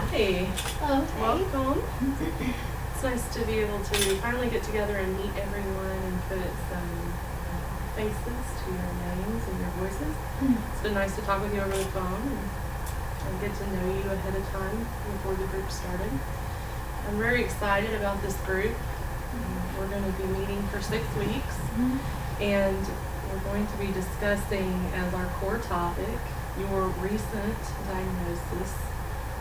Hi. Oh, Welcome. It's nice to be able to finally get together and meet everyone and put some faces to your names and your voices. It's been nice to talk with you over the phone and get to know you ahead of time before the group started. I'm very excited about this group. We're going to be meeting for 6 weeks, and we're going to be discussing as our core topic your recent diagnosis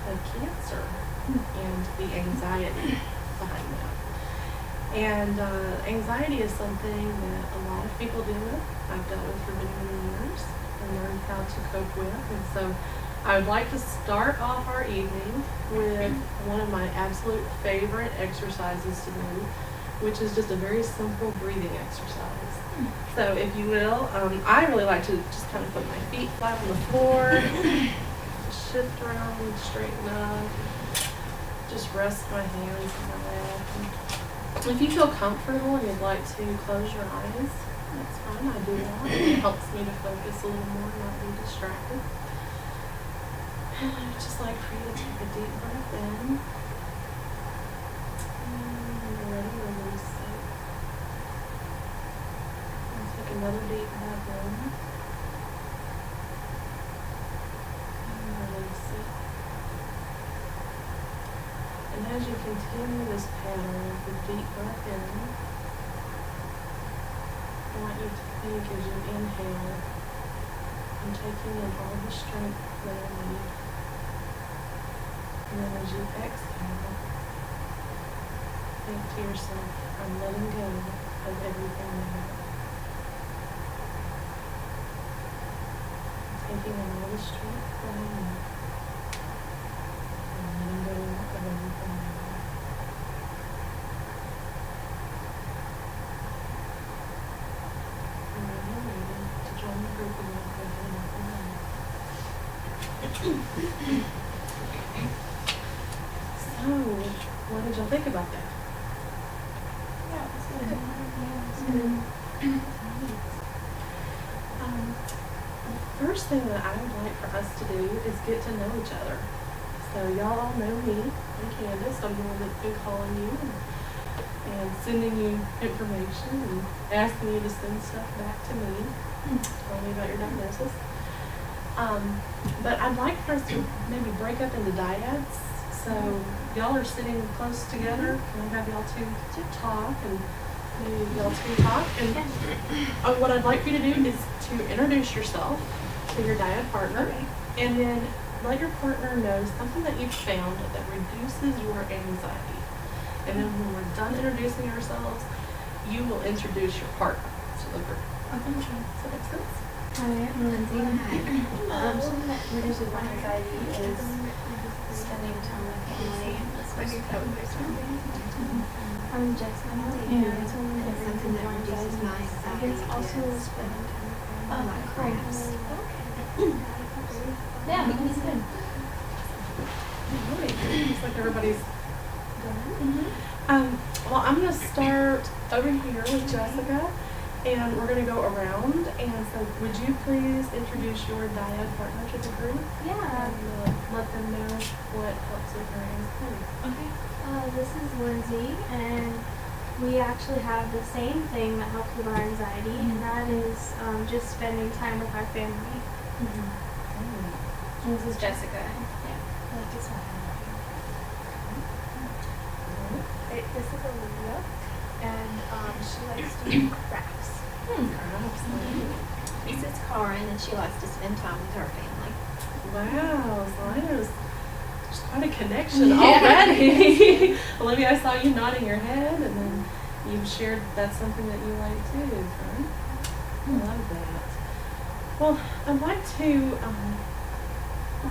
of cancer and the anxiety behind that. And anxiety is something that a lot of people deal with. I've dealt with for many, many years and learned how to cope with. And so I would like to start off our evening with one of my absolute favorite exercises to do, which is just a very simple breathing exercise. So if you will, I really like to just kind of put my feet flat on the floor, shift around, straighten up, just rest my hands on my lap. And if you feel comfortable and you'd like to close your eyes, that's fine, I do that. It helps me to focus a little more and not be distracted. And I would just like for you to take a deep breath in. And when you're ready, release it. And take another deep breath in. And release it. And as you continue this pattern of the deep breath in, I want you to think as you inhale, I'm taking in all the strength that I need. And then as you exhale, think to yourself, I'm letting go of everything now. I'm taking in all the strength that I need. And letting go of everything now. And when you're ready to join the group again, go ahead and open your eyes. So, what did y'all think about that? yeah, it's good. The first thing that I would like for us to do is get to know each other. So y'all all know me. I'm Kandace. I'm the one that's been calling you and sending you information and asking you to send stuff back to me. Tell me about your diagnosis. But I'd like for us to maybe break up into dyads. So y'all are sitting close together. Can I have y'all two talk and maybe y'all two talk? And what I'd like for you to do is to introduce yourself to your dyad partner, and then let your partner know something that you've found that reduces your anxiety. And then when we're done introducing ourselves, you will introduce your partner to the group. Does that make sense? Hi, I'm Lindsay. Something that reduces my anxiety is spending time with family. I'm Jessica, and something that reduces my anxiety is also spending time with my crafts. Yeah, it's good. Looks like everybody's done. Well, I'm going to start over here with Jessica, and we're going to go around. And so, would you please introduce your dyad partner to the group? Yeah. And let them know what helps with your anxiety. Okay. This is Lindsay, and we actually have the same thing that helps with our anxiety, and that is just spending time with our family. And this is Jessica. Yeah. Like this one. This is Olivia, and she likes to do crafts. This is Karen, and she likes to spend time with her family. Wow, so there's quite a connection already. Olivia, I saw you nodding your head, and then you've shared that's something that you like too. Huh? I love that. Well, I'd like to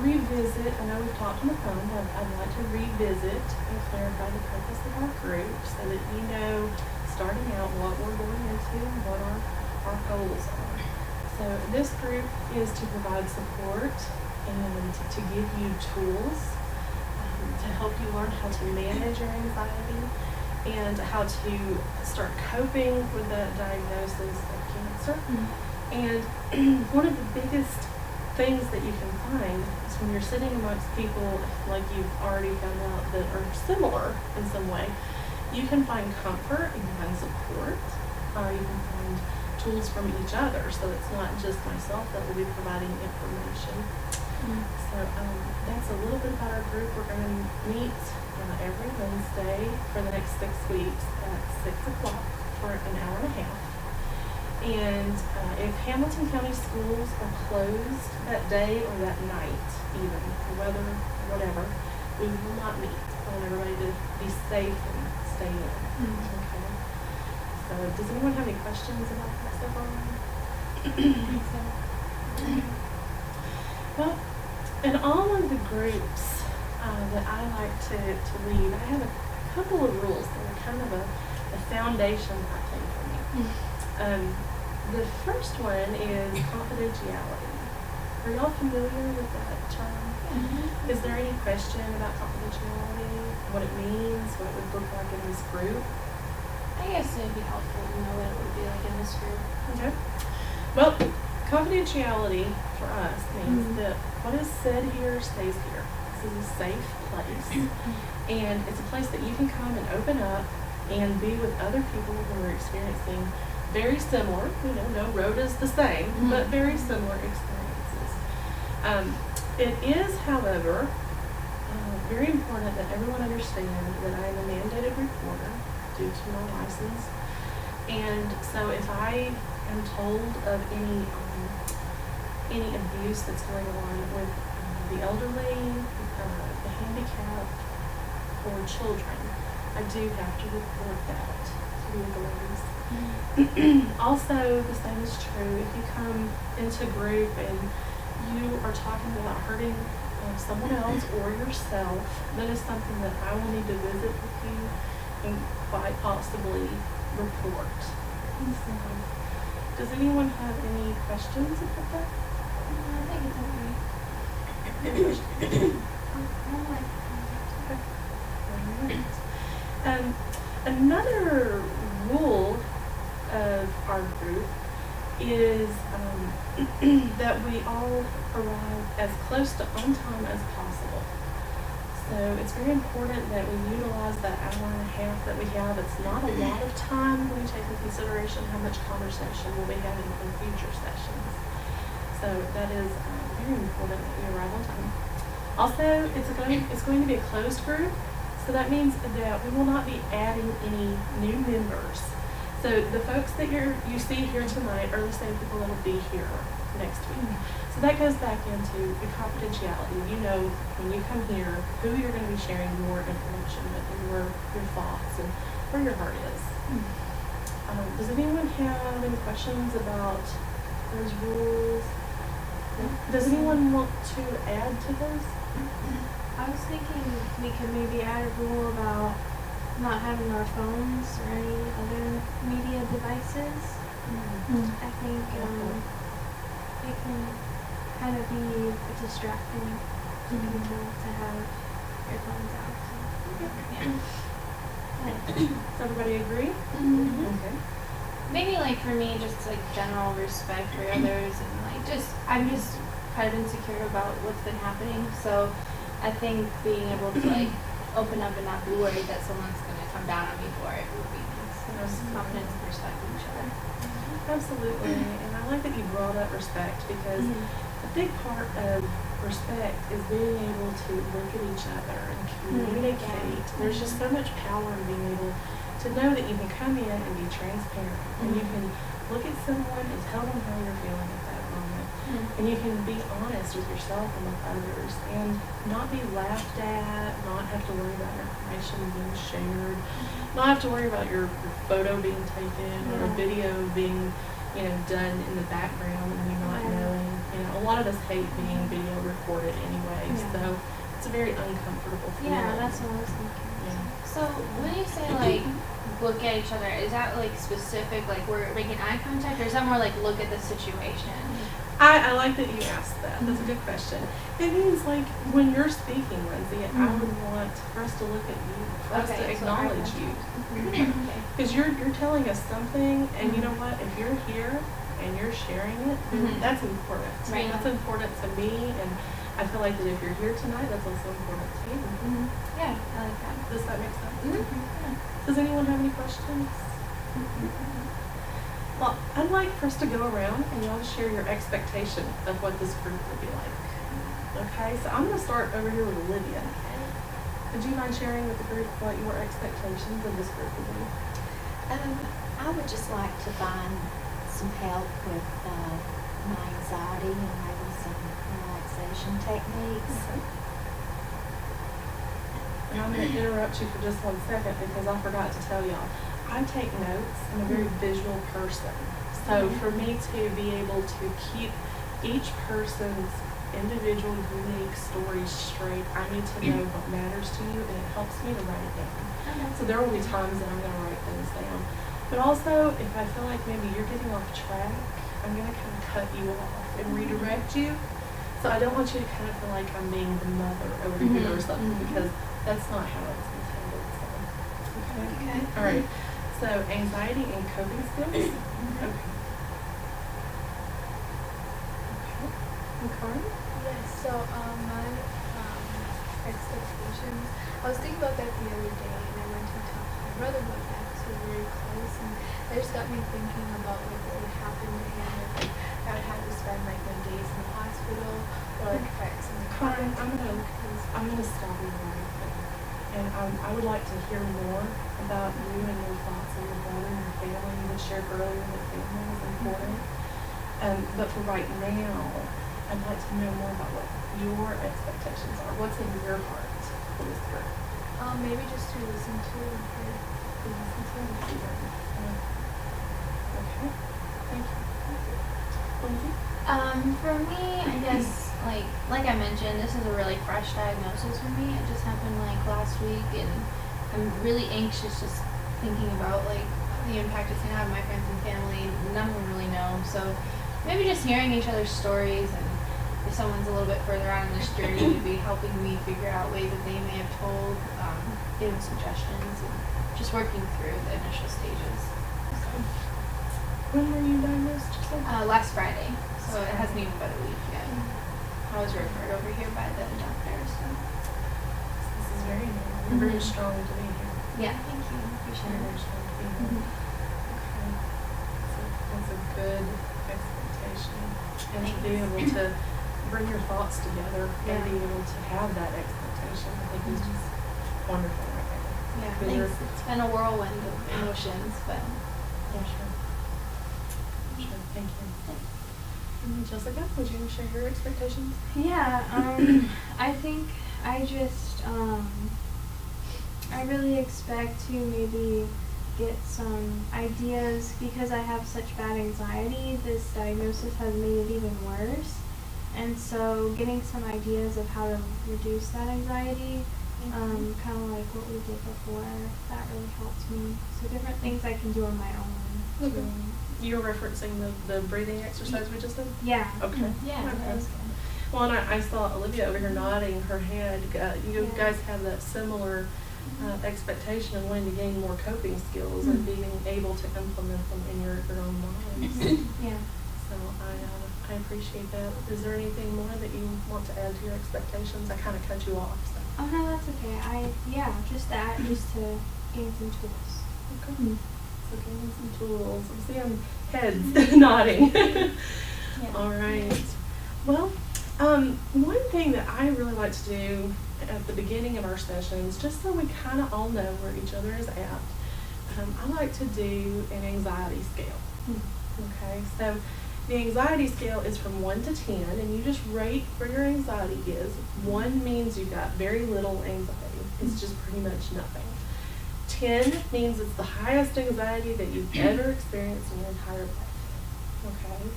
revisit, I know we've talked on the phone, but I'd like to revisit and clarify the purpose of our group so that you know, starting out, what we're going into and what our goals are. So this group is to provide support and to give you tools to help you learn how to manage your anxiety and how to start coping with the diagnosis of cancer. And one of the biggest things that you can find is when you're sitting amongst people like you've already found out that are similar in some way, you can find comfort, you can find support, you can find tools from each other. So it's not just myself that will be providing information. So that's a little bit about our group. We're going to meet every Wednesday for the next 6 weeks at 6 o'clock for an hour and a half. And if Hamilton County schools are closed that day or that night, even the weather, whatever, we will not meet. I want everybody to be safe and stay in. Okay. So does anyone have any questions about that so far? Well, in all of the groups that I like to lead, I have a couple of rules that are kind of a foundation, I think, for me. The first one is confidentiality. Are y'all familiar with that term? Is there any question about confidentiality, what it means, what it would look like in this group? I guess it'd be helpful to know what it would be like in this group. Okay. Well, confidentiality for us means that what is said here stays here. This is a safe place. And it's a place that you can come and open up and be with other people who are experiencing very similar, no road is the same, but very similar experiences. It is, however, very important that everyone understand that I am a mandated reporter due to my license. And so if I am told of any abuse that's going on with the elderly, the handicapped, or children, I do have to report that to the authorities. Also, the same is true if you come into group and you are talking about hurting someone else or yourself. That is something that I will need to visit with you and quite possibly report. So, does anyone have any questions about that? I think it's okay. Another rule of our group is that we all arrive as close to on time as possible. So it's very important that we utilize that hour and a half that we have. It's not a lot of time when you take into consideration how much conversation we'll be having in future sessions. So that is very important that we arrive on time. Also, it's going to be a closed group, so that means that we will not be adding any new members. So the folks that you see here tonight are the same people that will be here next week. So that goes back into the confidentiality. You know when you come here who you're going to be sharing your information with and your thoughts and where your heart is. Does anyone have any questions about those rules? Does anyone want to add to those? I was thinking we could maybe add a rule about not having our phones or any other media devices. I think it can kind of be distracting to people to have your phones out. So, Does everybody agree? Okay. Maybe like for me, just like general respect for others, and like I'm just kind of insecure about what's been happening. So I think being able to like open up and not be worried that someone's going to come down on me for it would be nice. There's confidence and respect in each other. Absolutely. And I like that you brought up respect because a big part of respect is being able to look at each other and communicate. There's just so much power in being able to know that you can come in and be transparent and you can look at someone and tell them how you're feeling at that moment. And you can be honest with yourself and with others and not be laughed at, not have to worry about your information being shared, not have to worry about your photo being taken or a video being, done in the background and you not knowing. A lot of us hate being video recorded anyway, so it's a very uncomfortable feeling. yeah, that's what I was thinking. Yeah. So when you say like look at each other, is that like specific, like we're making eye contact, or is that more like look at the situation? I like that you asked that. That's a good question. It means like when you're speaking, Lindsay, I would want for us to look at you, for us to acknowledge you. Because you're telling us something, and you know what? If you're here, and you're sharing it, Mhm. that's important. Right. That's important to me, and I feel like that if you're here tonight, that's also important to you. Mhm. Yeah, I like that. Does that make sense? Mhm. Yeah. Does anyone have any questions? Well, I'd like for us to go around and y'all share your expectation of what this group will be like. Okay, so I'm going to start over here with Olivia. Would you mind sharing with the group what your expectations of this group will be? I would just like to find some help with my anxiety and maybe some relaxation techniques. Okay. And I'm going to interrupt you for just 1 second because I forgot to tell y'all. I take notes. I'm a very visual person. So for me to be able to keep each person's individual, unique story straight, I need to know what matters to you, and it helps me to write it down. So there will be times that I'm going to write things down. But also, if I feel like maybe you're getting off track, I'm going to kind of cut you off and redirect you. So I don't want you to kind of feel like I'm being the mother over here or something, because that's not how it's intended. So, okay? All right. So anxiety and coping skills. Okay. Okay. And Karen? Yes, so my expectations, I was thinking about that the other day, and I went to talk to my brother about that because we're very close, and that just got me thinking about like what would happen to him if like I would have to spend like my days in the hospital, or like if I had something Karen, happen to me. I'm gonna stop you right there. And I would like to hear more about you and your thoughts on your brother and your family. You had shared earlier that family is important. But for right now, I'd like to know more about what your expectations are. What's in your heart for this group? Maybe just to listen to and hear. To listen to and hear. Okay. Thank you. Lindsay? For me, I guess, like I mentioned, this is a really fresh diagnosis for me. It just happened like last week, and I'm really anxious just thinking about like the impact it's gonna have on my friends and family. None of them really know, so maybe just hearing each other's stories, and if someone's a little bit further on in this journey, to be helping me figure out ways that they may have told, giving suggestions, and just working through the initial stages. So, When were you diagnosed? last Friday, so it hasn't even been a week yet. I was referred over here by the doctor, so. This is very normal. You're very strong to be here. Yeah, thank you. Appreciate Very it. strong to be here. Okay. That's a good expectation. And to be able to bring your thoughts together and be able to have that expectation, I think is just wonderful right now. Yeah, Because you're- thanks. It's been a whirlwind of emotions, but Yeah, sure. Sure, thank you. And Jessica, would you share your expectations? Yeah, I think I just, I really expect to maybe get some ideas because I have such bad anxiety. This diagnosis has made it even worse. And so getting some ideas of how to reduce that anxiety, kind of like what we did before, that really helped me. So different things I can do on my own. Okay. You're referencing the breathing exercise we just did? Yeah. Okay. yeah, Okay. that was good. Well, and I saw Olivia over here nodding her head. You Yeah. guys have that similar expectation of wanting to gain more coping skills and being able to implement them in your own lives. Yeah. So I appreciate that. Is there anything more that you want to add to your expectations? I kind of cut you off. So. Oh no, that's okay. Just that, just to gain some tools. Okay. So gain some tools. I'm seeing heads nodding. All right. Well, one thing that I really like to do at the beginning of our sessions, just so we kind of all know where each other is at, I like to do an anxiety scale. Okay, so the anxiety scale is from 1 to 10, and you just rate where your anxiety is. 1 means you've got very little anxiety. It's just pretty much nothing. 10 means it's the highest anxiety that you've ever experienced in your entire life. Okay?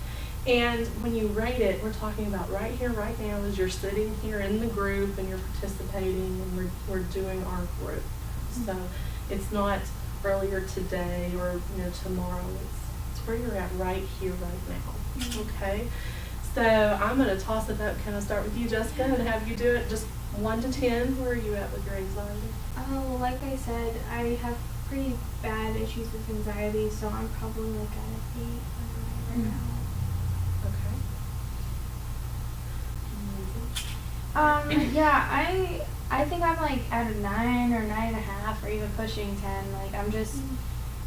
And when you rate it, we're talking about right here, right now, as you're sitting here in the group and you're participating and we're doing our group. So it's not earlier today or tomorrow. It's where you're at right here, right now. Okay? So I'm going to toss it up. Can I start with you, Jessica, and have you do it just 1 to 10? Where are you at with your anxiety? Well, like I said, I have pretty bad issues with anxiety, so I'm probably like at an 8. right now. Okay. I think I'm like at a 9 or 9.5 or even pushing 10. Like I'm just,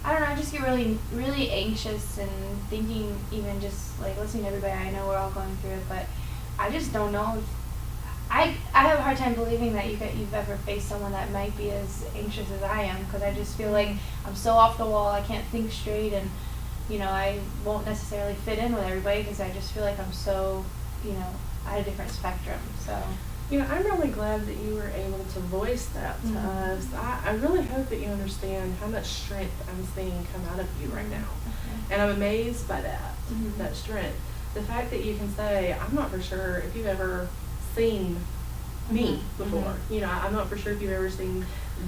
I don't know, I just get really, really anxious and thinking, even just like listening to everybody. I know we're all going through it, but I just don't know if, I have a hard time believing that you've ever faced someone that might be as anxious as I am, because I just feel like I'm so off the wall, I can't think straight, and I won't necessarily fit in with everybody because I just feel like I'm so, at a different spectrum. So I'm really glad that you were able to voice that to us. I really hope that you understand how much strength I'm seeing come out of you right now. And I'm amazed by that strength. The fact that you can say, I'm not for sure if you've ever seen me before. I'm not for sure if you've ever seen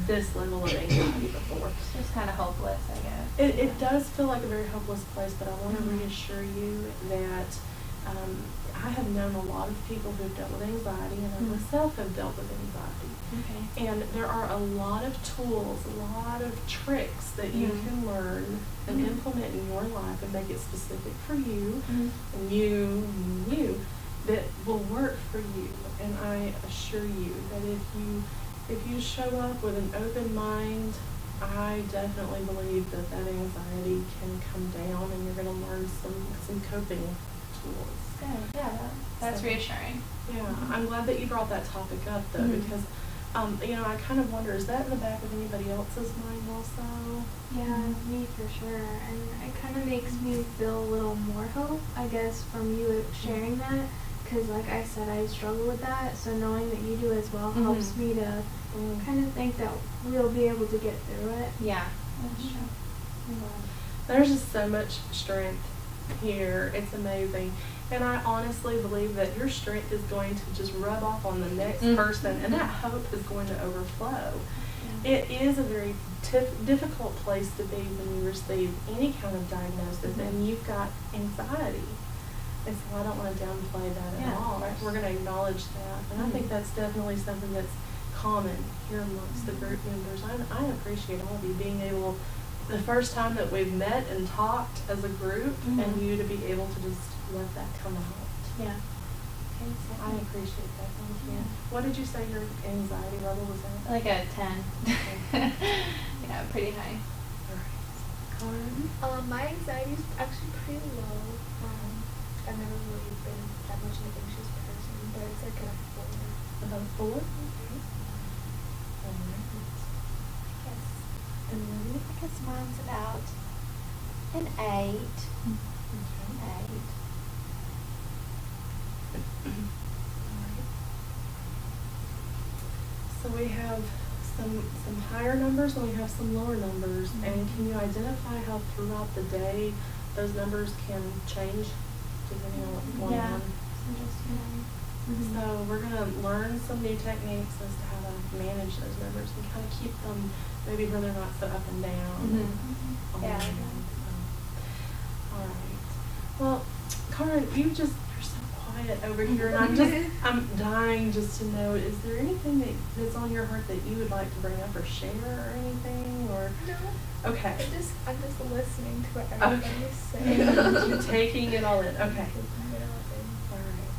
this level of anxiety before. It's just kind of hopeless, I guess. It does feel like a very hopeless place, but I want to reassure you that I have known a lot of people who've dealt with anxiety, and I myself have dealt with anxiety. Okay. And there are a lot of tools, a lot of tricks that you can learn and implement in your life and make it specific for you and you that will work for you. And I assure you that if you show up with an open mind, I definitely believe that anxiety can come down, and you're going to learn some coping tools. Good. Yeah, that's reassuring. Yeah, I'm glad that you brought that topic up, though, because I kind of wonder, is that in the back of anybody else's mind also? Yeah, me for sure. And it kind of makes me feel a little more hope, I guess, from you sharing that. Because like I said, I struggle with that. So knowing that you do as well helps me to kind of think that we'll be able to get through it. Yeah, that's true. There's just so much strength here. It's amazing. And I honestly believe that your strength is going to just rub off on the next person, and that hope is going to overflow. Yeah. It is a very difficult place to be when you receive any kind of diagnosis and you've got anxiety. And so I don't want to downplay that at all. Right? We're going to acknowledge that. And I think that's definitely something that's common here amongst the group members. I appreciate all of you being able, the first time that we've met and talked as a group, and you to be able to just let that come out. Yeah. Okay, so I appreciate that. Thank you. What did you say your anxiety level was at? Like a 10. Yeah, pretty high. All right. Karen? My anxiety is actually pretty low. I've never really been that much of an anxious person, but it's like a 4. About a 4? Okay. All right. Yes. And Lily? I guess mine's about an 8. Okay. 8. Alright. So we have some higher numbers and we have some lower numbers. And can you identify how throughout the day those numbers can change depending on what's going on? So we're going to learn some new techniques as to how to manage those numbers and kind of keep them maybe where they're not so up and down. Yeah. All right. Well, Karen, you're so quiet over here, and I'm dying just to know, is there anything that's on your heart that you would like to bring up or share or anything? Or No. Okay. I'm just listening to what everybody's saying. You're taking it all in. Okay. Taking it all in. All right.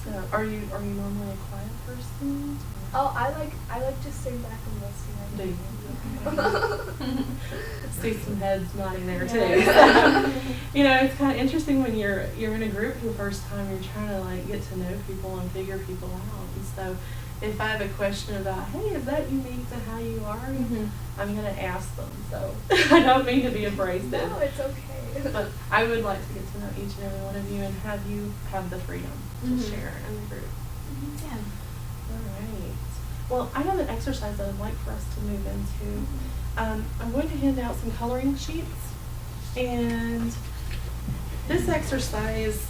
So, are you normally a quiet person? Oh, I like just sitting back and listening. Do you? See some heads nodding there too. It's kind of interesting when you're in a group for the first time. You're trying to get to know people and figure people out. And so, if I have a question about, hey, is that unique to how you are? I'm going to ask them. So I don't mean to be abrasive. No, it's okay. But I would like to get to know each and every one of you and have you have the freedom to share in the group. Yeah. All right. Well, I have an exercise that I'd like for us to move into. I'm going to hand out some coloring sheets, and this exercise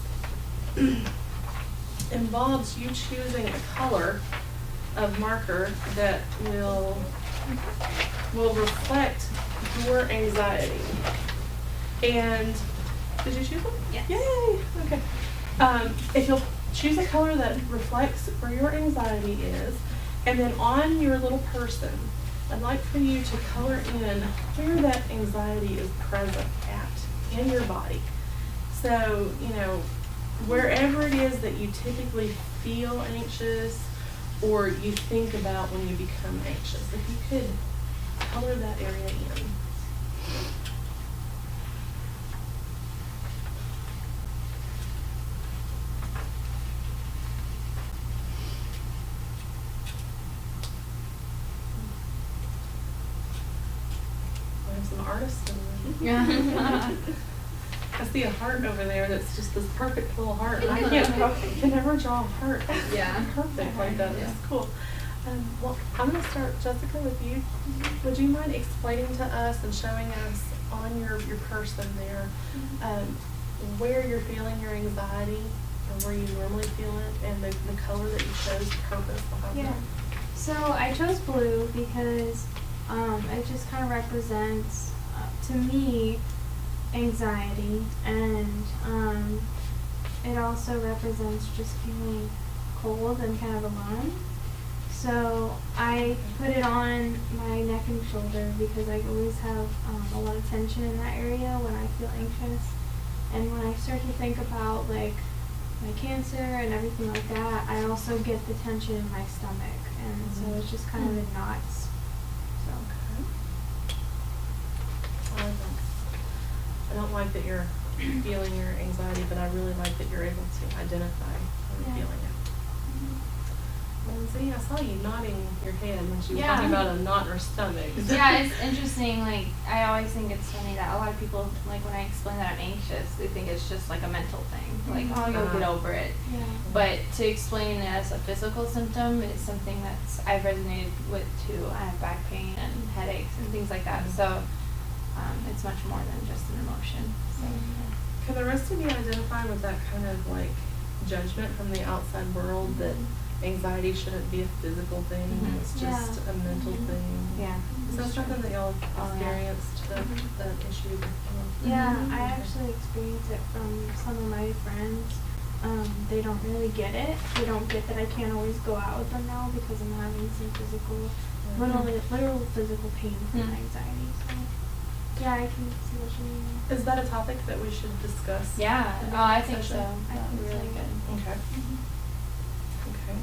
involves you choosing a color of marker that will reflect your anxiety. And did you choose one? Yes. Yay! Okay. If you'll choose a color that reflects where your anxiety is, and then on your little person, I'd like for you to color in where that anxiety is present at in your body. So, wherever it is that you typically feel anxious or you think about when you become anxious, if you could color that area in. I have some artists in there. I see a heart over there that's just this perfect little heart. And I can never draw a heart. Yeah. Perfect like that. Yeah. It's cool. Well, I'm going to start, Jessica, with you. Would you mind explaining to us and showing us on your person there where you're feeling your anxiety and where you normally feel it and the color that you chose, purpose behind Yeah. that? So I chose blue because it just kind of represents, to me, anxiety, and it also represents just feeling cold and kind of alone. So I put it on my neck and shoulder because I always have a lot of tension in that area when I feel anxious. And when I start to think about like my cancer and everything like that, I also get the tension in my stomach, and so it's just kind of in knots. So. I like that. I don't like that you're feeling your anxiety, but I really like that you're able to identify when you're Yeah. feeling it. Lindsay, I saw you nodding your head when she was Yeah. talking about a knot in her stomach. Yeah, it's interesting. Like, I always think it's funny that a lot of people, like, when I explain that I'm anxious, they think it's just like a mental thing. Like, oh, you'll get over it. Yeah. But to explain it as a physical symptom is something that's I've resonated with too. I have back pain and headaches and things like that. So it's much more than just an emotion. So, Can the rest of you identify with that kind of like judgment from the outside world that anxiety shouldn't be a physical thing, Mhm. it's just a mental thing? yeah. Is that something that y'all Oh, yeah. experienced, that issue? Yeah, Mhm. I actually experienced it from some of my friends. They don't really get it. They don't get that I can't always go out with them now because I'm having some literal physical pain from Mhm. anxiety. So, yeah, I can see what you mean. Is that a topic that we should discuss? Yeah. in the Oh, I next think so. session? I That'd be think really so. good. Okay. Okay.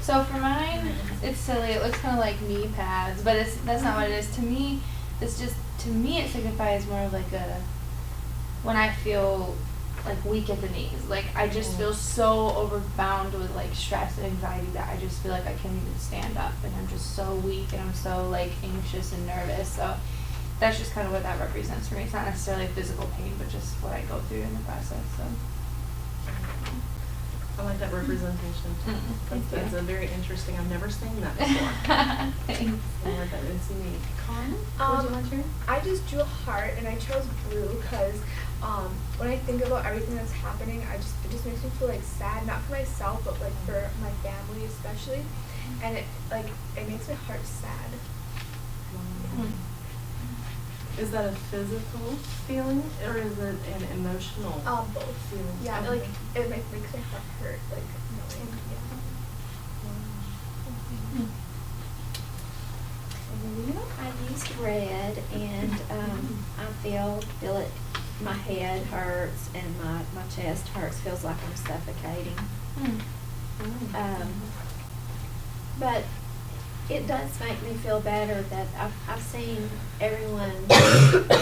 So for mine, it's silly. It looks kind of like knee pads, but that's not what it is. To me, it signifies more of like a when I feel like weak at the knees. Like I just feel so overbound with like stress and anxiety that I just feel like I can't even stand up, and I'm just so weak and I'm so like anxious and nervous. So that's just kind of what that represents for me. It's not necessarily physical pain, but just what I go through in the process. So. I like that representation. Thank That's you. a very interesting. I've never seen that before. Thanks. I like that. It's unique. Um, Would you like to? I just drew a heart and I chose blue because when I think about everything that's happening, it just makes me feel like sad, not for myself, but like for my family especially, and it makes my heart sad. Mm. Is that a physical feeling or is it an emotional? Both. feeling? Yeah, Okay. like it makes my heart hurt, like knowing. Well, I used red, and I feel it. My head hurts and my chest hurts. Feels like I'm suffocating. But it does make me feel better that I've seen everyone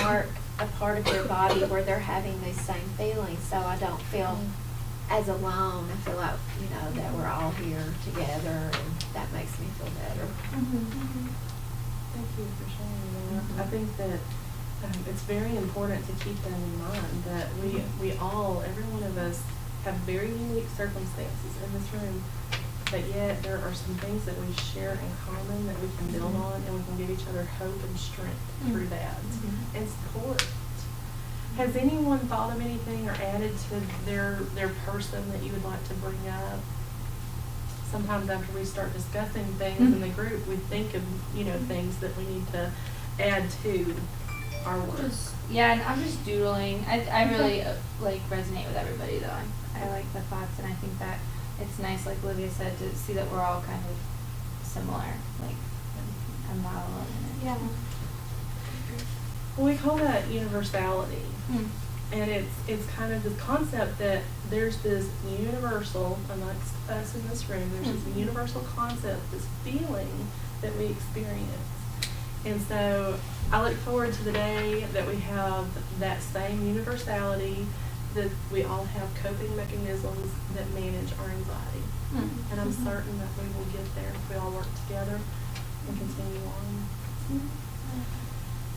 mark a part of their body where they're having these same feelings, so I don't feel as alone. I feel like that we're all here together, and that makes me feel better. Thank you for sharing that. I think that it's very important to keep that in mind, that we all, every one of us, have very unique circumstances in this room, but yet there are some things that we share in common that we can build on, and we can give each other hope and strength through that and support. Has anyone thought of anything or added to their person that you would like to bring up? Sometimes after we start discussing things in the group, we think of things that we need to add to our work. Yeah, and I'm just doodling. I really resonate with everybody though. I like the thoughts, and I think that it's nice, like Olivia said, to see that we're all kind of similar. Like I'm not alone in it. Yeah. Well, we call that universality. And it's kind of this concept that there's this universal, amongst us in this room, there's this universal concept, this feeling that we experience. And so I look forward to the day that we have that same universality, that we all have coping mechanisms that manage our anxiety. Mm-hmm. And I'm certain that we will get there if we all work together and continue on.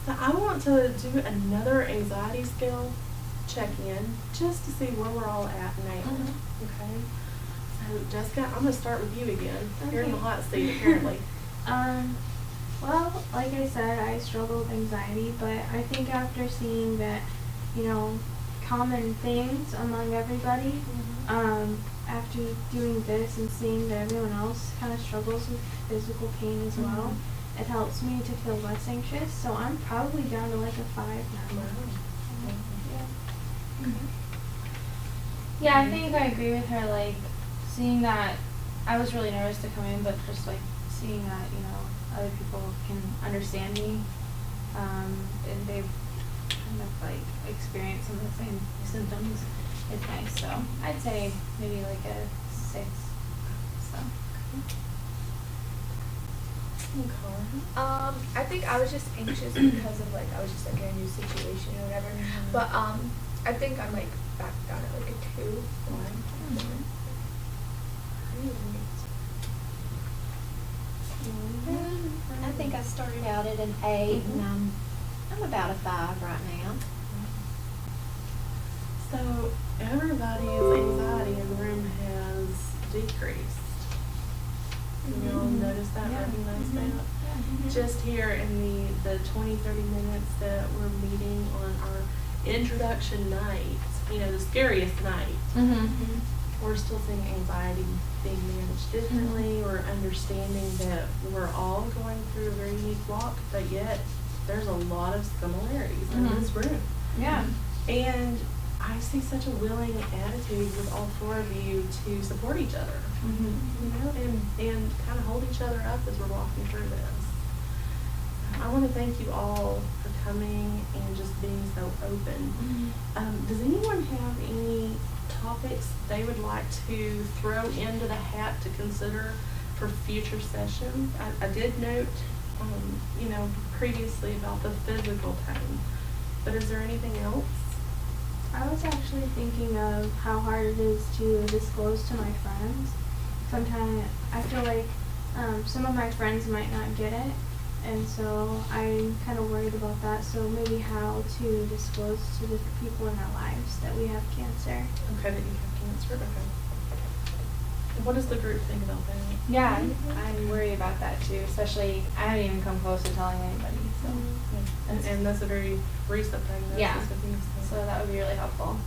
So I want to do another anxiety scale check-in just to see where we're all at now. Okay? So Jessica, I'm going to start with you again. You're in the hot seat apparently. Well, like I said, I struggle with anxiety, but I think after seeing that, common things among everybody, after doing this and seeing that everyone else kind of struggles with physical pain as well, it helps me to feel less anxious. So I'm probably down to like a 5 now. Yeah, I think I agree with her, like, seeing that, I was really nervous to come in, but just, like, seeing that, other people can understand me, and they've kind of, like, experienced some of the same symptoms, it's nice, so I'd say maybe, like, a 6, so. I think I was just anxious because of like I was just like in a new situation or whatever. But I think I'm like back down at like a 2, 1. I think I started out at an 8, and I'm about a 5 right now. So everybody's anxiety in the room has decreased. You all notice that, recognize that? Just here in the 20, 30 minutes that we're meeting on our introduction night, the scariest night, we're still seeing anxiety being managed differently. We're understanding that we're all going through a very unique walk, but yet there's a lot of similarities in this room. Yeah. And I see such a willing attitude with all 4 of you to support each other, and kind of hold each other up as we're walking through this. I want to thank you all for coming and just being so open. Does anyone have any topics they would like to throw into the hat to consider for future sessions? I did note, previously about the physical pain, but is there anything else? I was actually thinking of how hard it is to disclose to my friends. Sometimes I feel like some of my friends might not get it, and so I'm kind of worried about that. So maybe how to disclose to the people in our lives that we have cancer. Okay, that you have cancer. Okay. And what does the group think about that? Yeah, I worry about that too, especially, I haven't even come close to telling anybody, so. And that's a very recent diagnosis. Yeah. With you, So that would be really helpful.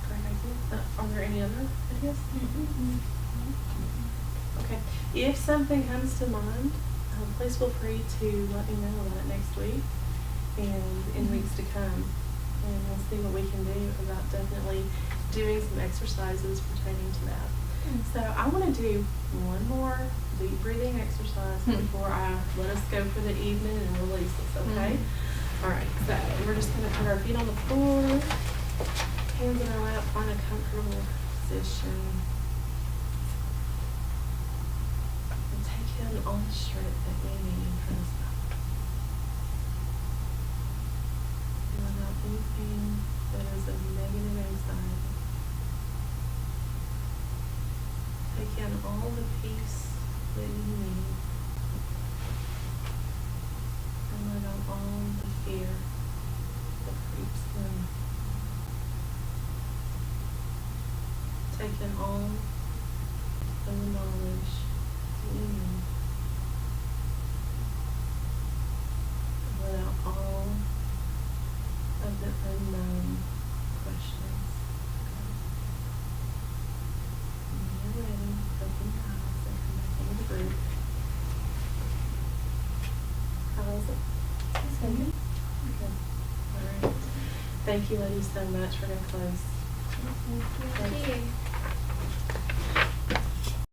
Great idea. Are there any other ideas? Okay. If something comes to mind, please feel free to let me know about it next week and in weeks to come. And we'll see what we can do about definitely doing some exercises pertaining to that. So I want to do one more deep breathing exercise before I let us go for the evening and release this, okay? All right, so we're just going to put our feet on the floor, hands in our lap, find a comfortable position. And take in all the strength that we need for this night. And without anything that is of negative anxiety. Take in all the peace that you need. And let out all the fear that creeps in. Take in all of the knowledge that you need. And let out all of the unknown questions. When you're ready, open your eyes and come back into the group. How was it? That's good. Good. All right. Thank you, ladies, so much. We're going to close. Thank you. Thank you.